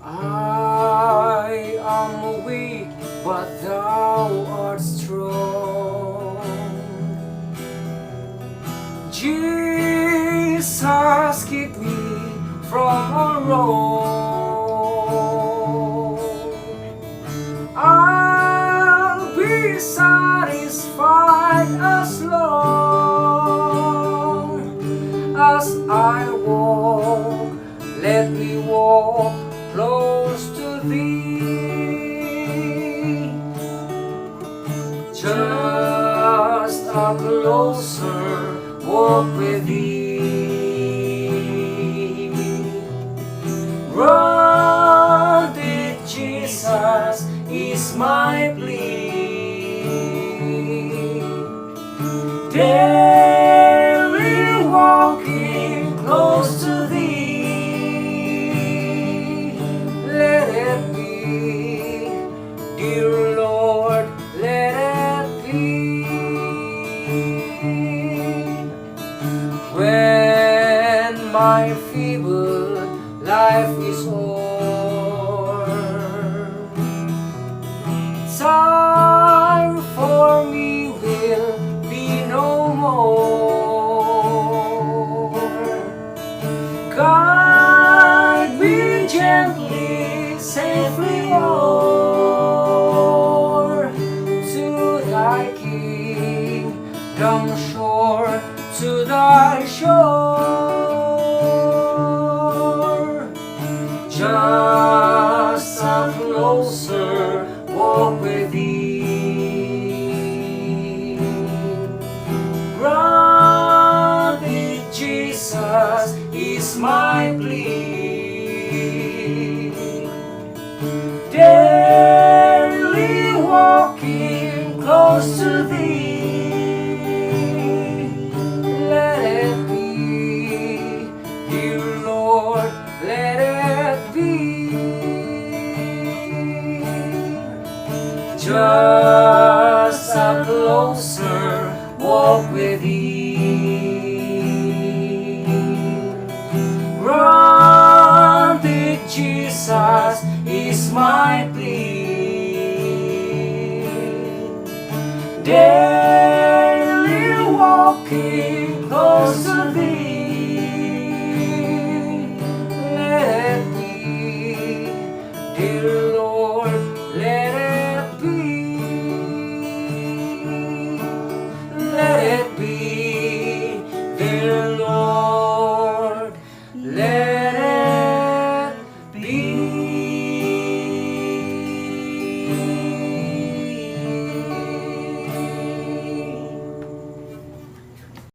I am weak, but thou art strong. Jesus, keep me from a wrong. I'll be satisfied as long as I walk. Let me walk close to thee, just a closer walk with thee. Run with Jesus is my plea. Daily walking close to thee. Let it be, dear Lord, let it be. When my feeble life is o'er, time for me will be no more. Guide me gently, safely o'er to thy kingdom shore, to thy shore. Just a closer walk with thee. Run with Jesus is my plea. Daily walking close to thee. Let it be, dear Lord, let it be. Just a closer walk with thee. Run with Jesus is my plea. Daily walking close to thee. Let it be, dear